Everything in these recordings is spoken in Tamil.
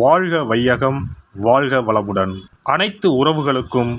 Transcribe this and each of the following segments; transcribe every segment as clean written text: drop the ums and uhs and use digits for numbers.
வாழ்க வையகம், வாழ்க வளமுடன். அனைத்து உறவுகளுக்கும்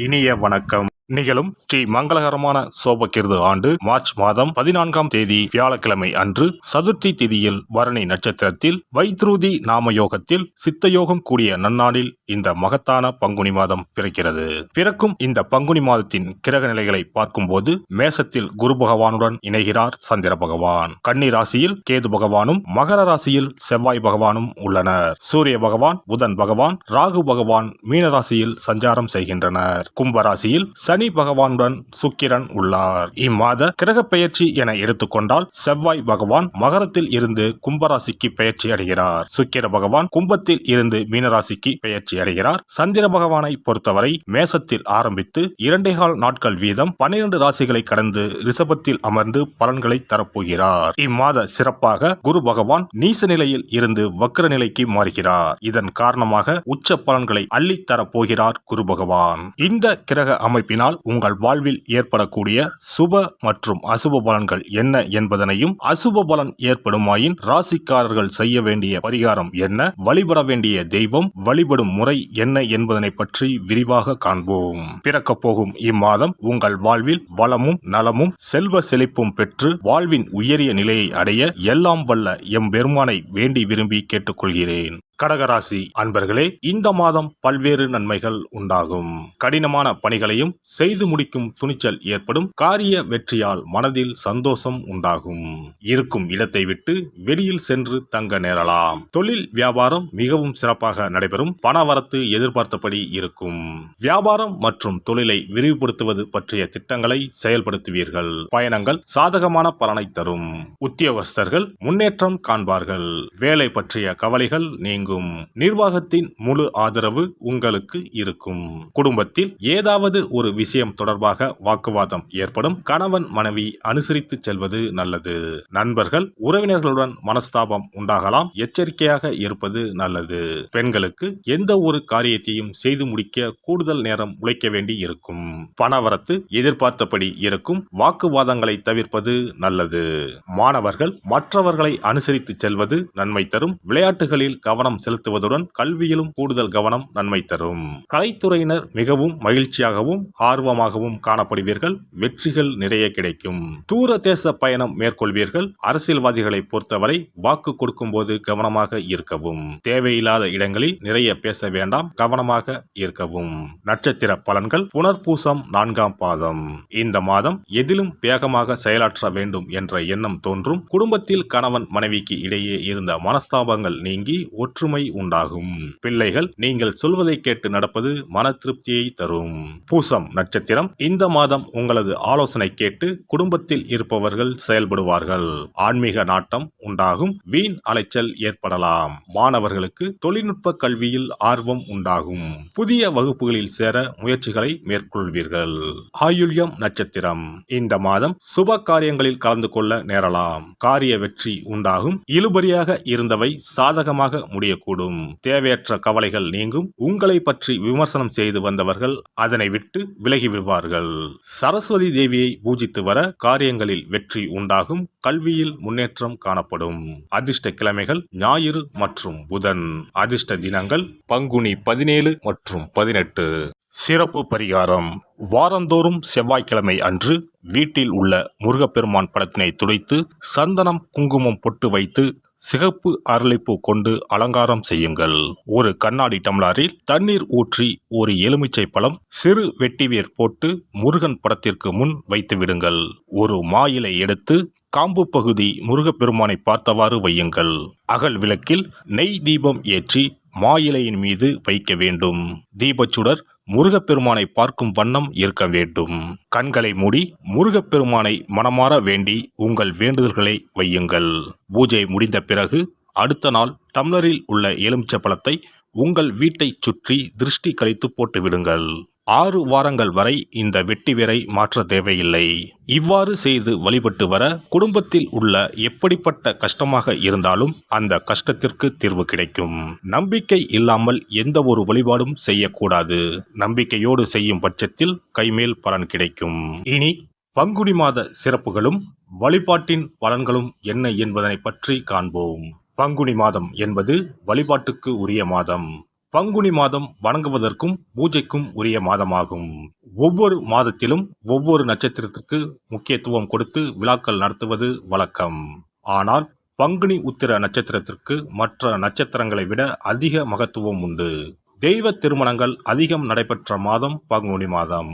இனிய வணக்கம். நிகழும் ஸ்ரீ மங்களகரமான சோபகிருது ஆண்டு மார்ச் மாதம் 14ஆம் தேதி வியாழக்கிழமை அன்று சதுர்த்தி திதியில் பரணி நட்சத்திரத்தில் வைத்ருதி நாம யோகத்தில் சித்தயோகம் கூடிய நன்னாளில் இந்த மகத்தான பங்குனி மாதம் பிறக்கிறது. பிறக்கும் இந்த பங்குனி மாதத்தின் கிரக நிலைகளை பார்க்கும்போது மேசத்தில் குரு பகவானுடன் இணைகிறார் சந்திர பகவான். கன்னி ராசியில் கேது பகவானும் மகர ராசியில் செவ்வாய் பகவானும் உள்ளனர். சூரிய பகவான், புதன் பகவான், ராகு பகவான் மீன ராசியில் சஞ்சாரம் செய்கின்றனர். கும்பராசியில் சனி பகவானுடன் சுக்கிரன் உள்ளார். இம்மாத கிரக பெயர்ச்சி என எடுத்துக்கொண்டால் செவ்வாய் பகவான் மகரத்தில் இருந்து கும்பராசிக்கு பெயர்ச்சி அடைகிறார். சுக்கிர பகவான் கும்பத்தில் இருந்து மீனராசிக்கு பெயர்ச்சி அடைகிறார். சந்திர பகவானை பொறுத்தவரை மேசத்தில் ஆரம்பித்து 2.25 நாட்கள் வீதம் 12 ராசிகளை கடந்து ரிஷபத்தில் அமர்ந்து பலன்களை தரப்போகிறார். இம்மாத சிறப்பாக குரு பகவான் நீச நிலையில் இருந்து வக்ர நிலைக்கு மாறுகிறார். இதன் காரணமாக உச்ச பலன்களை அள்ளித் தரப்போகிறார் குரு பகவான். இந்த கிரக அமைப்பினால் உங்கள் வாழ்வில் ஏற்படக்கூடிய சுப மற்றும் அசுப பலன்கள் என்ன என்பதனையும், அசுப பலன் ஏற்படுமாயின் ராசிக்காரர்கள் செய்ய வேண்டிய பரிகாரம் என்ன, வழிபட வேண்டிய தெய்வம், வழிபடும் முறை என்ன என்பதனை பற்றி விரிவாக காண்போம். பிறக்க போகும் இம்மாதம் உங்கள் வாழ்வில் வளமும் நலமும் செல்வ செழிப்பும் பெற்று வாழ்வின் உயரிய நிலையை அடைய எல்லாம் வல்ல எம்பெருமானை வேண்டி விரும்பி கேட்டுக்கொள்கிறேன். கடகராசி அன்பர்களே, இந்த மாதம் பல்வேறு நன்மைகள் உண்டாகும். கடினமான பணிகளையும் செய்து முடிக்கும் துணிச்சல் ஏற்படும். காரிய வெற்றியால் மனதில் சந்தோஷம் உண்டாகும். இருக்கும் இடத்தை விட்டு வெளியில் சென்று தங்க நேரலாம். தொழில் வியாபாரம் மிகவும் சிறப்பாக நடைபெறும். பணவரத்து எதிர்பார்த்தபடி இருக்கும். வியாபாரம் மற்றும் தொழிலை விரிவுபடுத்துவது பற்றிய திட்டங்களை செயல்படுத்துவீர்கள். பயணங்கள் சாதகமான பலனை தரும். உத்தியோகஸ்தர்கள் முன்னேற்றம் காண்பார்கள். வேலை பற்றிய கவலைகள் நீங்கும். நிர்வாகத்தின் முழு ஆதரவு உங்களுக்கு இருக்கும். குடும்பத்தில் ஏதாவது ஒரு விஷயம் தொடர்பாக வாக்குவாதம் ஏற்படும். கணவன் மனைவி அனுசரித்து செல்வது நல்லது. நண்பர்கள் உறவினர்களுடன் மனஸ்தாபம் உண்டாகலாம். எச்சரிக்கையாக இருப்பது நல்லது. பெண்களுக்கு எந்த ஒரு காரியத்தையும் செய்து முடிக்க கூடுதல் நேரம் உழைக்க வேண்டி இருக்கும். பணவரத்து எதிர்பார்த்தபடி இருக்கும். வாக்குவாதங்களை தவிர்ப்பது நல்லது. மாணவர்கள் மற்றவர்களை அனுசரித்து செல்வது நன்மை தரும். விளையாட்டுகளில் கவனம் செலுத்துவதுடன் கல்வியிலும் கூடுதல் கவனம் நன்மை தரும். கலைத்துறையினர் மிகவும் மகிழ்ச்சியாகவும் ஆர்வமாகவும் காணப்படுவீர்கள். வெற்றிகள் நிறைய கிடைக்கும். தூர தேச பயணம் மேற்கொள்வீர்கள். அரசியல்வாதிகளை பொறுத்தவரை வாக்கு கொடுக்கும் போது கவனமாக இருக்கவும். தேவையில்லாத இடங்களில் நிறைய பேச வேண்டாம். கவனமாக இருக்கவும். நட்சத்திர பலன்கள் புனர்பூசம் 4ஆம் பாதம். இந்த மாதம் எதிலும் வேகமாக செயலாற்ற வேண்டும் என்ற எண்ணம் தோன்றும். குடும்பத்தில் கணவன் மனைவிக்கு இடையே இருந்த மனஸ்தாபங்கள் நீங்கி ஒற்றுமை உண்டாகும். பிள்ளைகள் நீங்கள் சொல்வதை கேட்டு நடப்பது மன திருப்தியை தரும். பூசம் நட்சத்திரம். இந்த மாதம் உங்களது ஆலோசனை கேட்டு குடும்பத்தில் இருப்பவர்கள் செயல்படுவார்கள். ஆன்மீக நாட்டம் உண்டாகும். வீண் அலைச்சல் ஏற்படலாம். மாணவர்களுக்கு தொழில்நுட்ப கல்வியில் ஆர்வம் உண்டாகும். புதிய வகுப்புகளில் சேர முயற்சிகளை மேற்கொள்வீர்கள். ஆயுள்யம் நட்சத்திரம். இந்த மாதம் சுப காரியங்களில் கலந்து கொள்ள நேரலாம். காரிய வெற்றி உண்டாகும். இழுபறியாக இருந்தவை சாதகமாக முடியக்கூடும். தேவையற்ற கவலைகள் நீங்கும். உங்களை பற்றி விமர்சனம் செய்து வந்தவர்கள் அதனை விட்டு விலகி விடுவார்கள். சரஸ்வதி தேவியை பூஜித்து வர காரியங்களில் வெற்றி உண்டாகும். கல்வியில் முன்னேற்றம் காணப்படும். அதிர்ஷ்ட கிழமைகள் ஞாயிறு மற்றும் புதன். அதிர்ஷ்ட தினங்கள் பங்குனி 17 மற்றும் 18. சிறப்பு பரிகாரம். வாரந்தோறும் செவ்வாய்க்கிழமை அன்று வீட்டில் உள்ள முருகப்பெருமான் படத்தினை துடைத்து சந்தனம் குங்குமம் பொட்டு வைத்து சிகப்பு அரளிப்பூ கொண்டு அலங்காரம் செய்யுங்கள். ஒரு கண்ணாடி டம்ளரில் தண்ணீர் ஊற்றி ஒரு எலுமிச்சை பழம் சிறு வெட்டிவேர் போட்டு முருகன் படத்திற்கு முன் வைத்து விடுங்கள். ஒரு மாயிலை எடுத்து காம்பு பகுதி முருகப்பெருமானை பார்த்தவாறு வையுங்கள். அகல் விளக்கில் நெய் தீபம் ஏற்றி மாயிலையின் மீது வைக்க வேண்டும். தீபச்சுடர் முருகப்பெருமானை பார்க்கும் வண்ணம் இருக்க வேண்டும். கண்களை மூடி முருகப்பெருமானை மனமாற வேண்டி உங்கள் வேண்டுதல்களை வையுங்கள். பூஜை முடிந்த பிறகு அடுத்த நாள் டம்ளரில் உள்ள எலுமிச்சை பழத்தை உங்கள் வீட்டை சுற்றி திருஷ்டி கழித்து போட்டு விடுங்கள். 6 வாரங்கள் வரை இந்த வெட்டிவேரை மாற்ற தேவையில்லை. இவ்வாறு செய்து வழிபட்டு வர குடும்பத்தில் உள்ள எப்படிப்பட்ட கஷ்டமாக இருந்தாலும் அந்த கஷ்டத்திற்கு தீர்வு கிடைக்கும். நம்பிக்கை இல்லாமல் எந்த ஒரு வழிபாடும் செய்யக்கூடாது. நம்பிக்கையோடு செய்யும் பட்சத்தில் கைமேல் பலன் கிடைக்கும். இனி பங்குனி மாத சிறப்புகளும் வழிபாட்டின் பலன்களும் என்ன என்பதனை பற்றி காண்போம். பங்குனி மாதம் என்பது வழிபாட்டுக்கு உரிய மாதம். பங்குனி மாதம் வணங்குவதற்கும் பூஜைக்கும் உரிய மாதமாகும். ஒவ்வொரு மாதத்திலும் ஒவ்வொரு நட்சத்திரத்திற்கு முக்கியத்துவம் கொடுத்து விழாக்கள் நடத்துவது வழக்கம். ஆனால் பங்குனி உத்திர நட்சத்திரத்திற்கு மற்ற நட்சத்திரங்களை விட அதிக மகத்துவம் உண்டு. தெய்வ திருமணங்கள் அதிகம் நடைபெற்ற மாதம் பங்குனி மாதம்.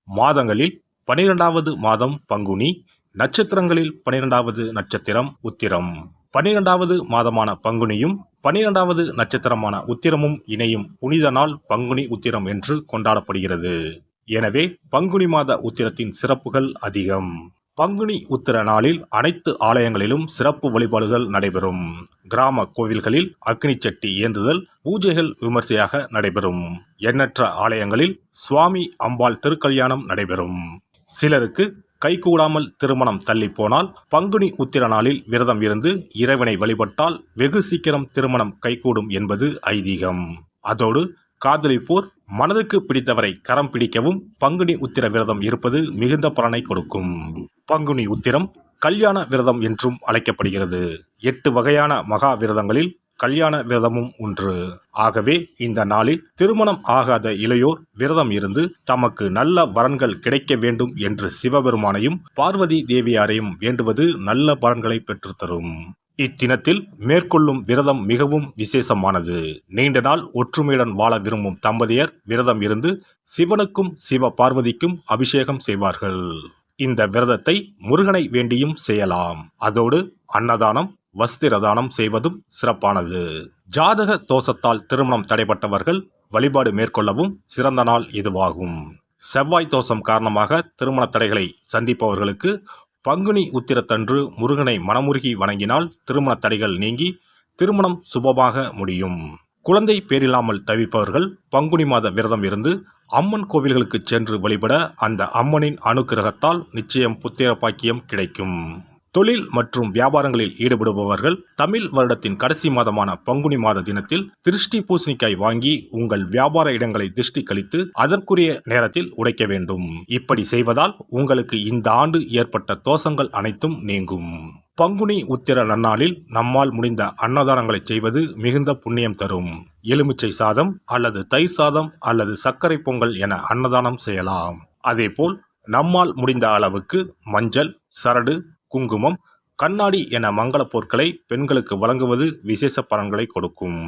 மாதங்களில் 12வது மாதம் பங்குனி, நட்சத்திரங்களில் 12வது நட்சத்திரம் உத்திரம். 12வது மாதமான பங்குனியும் 12வது நட்சத்திரமான உத்திரமும் இணையும் புனித நாள் பங்குனி உத்திரம் என்று கொண்டாடப்படுகிறது. எனவே பங்குனி மாத உத்திரத்தின் சிறப்புகள் அதிகம். பங்குனி உத்திர நாளில் அனைத்து ஆலயங்களிலும் சிறப்பு வழிபாடுகள் நடைபெறும். கிராம கோவில்களில் அக்னி சட்டி ஏந்துதல், பூஜைகள் விமர்சையாக நடைபெறும். எண்ணற்ற ஆலயங்களில் சுவாமி அம்பாள் திருக்கல்யாணம் நடைபெறும். சிலருக்கு கைகூடாமல் திருமணம் தள்ளி போனால் பங்குனி உத்திர நாளில் விரதம் இருந்து இறைவனை வழிபட்டால் வெகு சீக்கிரம் திருமணம் கைகூடும் என்பது ஐதீகம். அதோடு காதலிப்போர் மனதுக்கு பிடித்தவரை கரம் பிடிக்கவும் பங்குனி உத்திர விரதம் இருப்பது மிகுந்த பலனை கொடுக்கும். பங்குனி உத்திரம் கல்யாண விரதம் என்றும் அழைக்கப்படுகிறது. 8 வகையான மகா விரதங்களில் கல்யாண விரதமும் ஒன்று. ஆகவே இந்த நாளில் திருமணம் ஆகாத இளையோர் விரதம் இருந்து தமக்கு நல்ல வரன்கள் கிடைக்க வேண்டும் என்று சிவபெருமானையும் பார்வதி தேவியாரையும் வேண்டுவது நல்ல பலன்களை பெற்றுத்தரும். இத்தினத்தில் மேற்கொள்ளும் விரதம் மிகவும் விசேஷமானது. நீண்ட நாள் ஒற்றுமையுடன் வாழ விரும்பும் தம்பதியர் விரதம் இருந்து சிவனுக்கும் சிவ பார்வதிக்கும் அபிஷேகம் செய்வார்கள். இந்த விரதத்தை முருகனை வேண்டியும் செய்யலாம். அதோடு அன்னதானம், வஸ்திரதானம் செய்வதும் சிறப்பானது. ஜாதக தோஷத்தால் திருமணம் தடைப்பட்டவர்கள் வழிபாடு மேற்கொள்ளவும் சிறந்த நாள் இதுவாகும். செவ்வாய் தோஷம் காரணமாக திருமண தடைகளை சந்திப்பவர்களுக்கு பங்குனி உத்திரத்தன்று முருகனை மனமுருகி வணங்கினால் திருமண தடைகள் நீங்கி திருமணம் சுபமாக முடியும். குழந்தை பேரில்லாமல் தவிப்பவர்கள் பங்குனி மாத விரதம் இருந்து அம்மன் கோவில்களுக்கு சென்று வழிபட அந்த அம்மனின் அனுக்கிரகத்தால் நிச்சயம் புத்திர பாக்கியம் கிடைக்கும். தொழில் மற்றும் வியாபாரங்களில் ஈடுபடுபவர்கள் தமிழ் வருடத்தின் கடைசி மாதமான பங்குனி மாத தினத்தில் திருஷ்டி பூசணிக்காய் வாங்கி உங்கள் வியாபார இடங்களை திருஷ்டி கழித்து அதற்குரிய நேரத்தில் உடைக்க வேண்டும். இப்படி செய்வதால் உங்களுக்கு இந்த ஆண்டு ஏற்பட்ட தோஷங்கள் அனைத்தும் நீங்கும். பங்குனி உத்திர நன்னாளில் நம்மால் முடிந்த அன்னதானங்களை செய்வது மிகுந்த புண்ணியம் தரும். எலுமிச்சை சாதம் அல்லது தயிர் சாதம் அல்லது சர்க்கரை பொங்கல் என அன்னதானம் செய்யலாம். அதேபோல் நம்மால் முடிந்த அளவுக்கு மஞ்சள், சரடு, குங்குமம், கண்ணாடி என மங்கள பொருட்களை பெண்களுக்கு வழங்குவது விசேஷ பலன்களை கொடுக்கும்.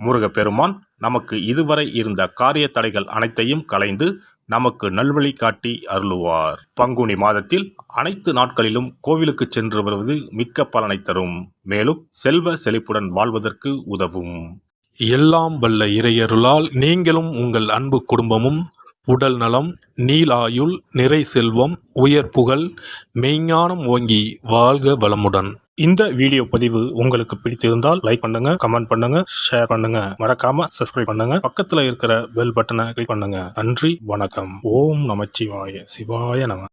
முருகப்பெருமான் நமக்கு இதுவரை இருந்த காரிய தடைகள் அனைத்தையும் களைந்து நமக்கு நல்வழி காட்டி அருளுவார். பங்குனி மாதத்தில் அனைத்து நாட்களிலும் கோவிலுக்கு சென்று வருவது மிக்க பலனை தரும். மேலும் செல்வ செழிப்புடன் வாழ்வதற்கு உதவும். எல்லாம் வல்ல இறையருளால் நீங்களும் உங்கள் அன்பு குடும்பமும் உடல் நலம், நீலாயுள், நிறை செல்வம், உயர் புகழ், மெய்ஞானம் ஓங்கி வாழ்க வளமுடன். இந்த வீடியோ பதிவு உங்களுக்கு பிடித்திருந்தால் லைக் பண்ணுங்க, கமெண்ட் பண்ணுங்க, ஷேர் பண்ணுங்க, மறக்காம சப்ஸ்கிரைப் பண்ணுங்க, பக்கத்துல இருக்கிற பெல் பட்டனை கிளிக் பண்ணுங்க. நன்றி, வணக்கம். ஓம் நமச்சிவாய. சிவாய நம.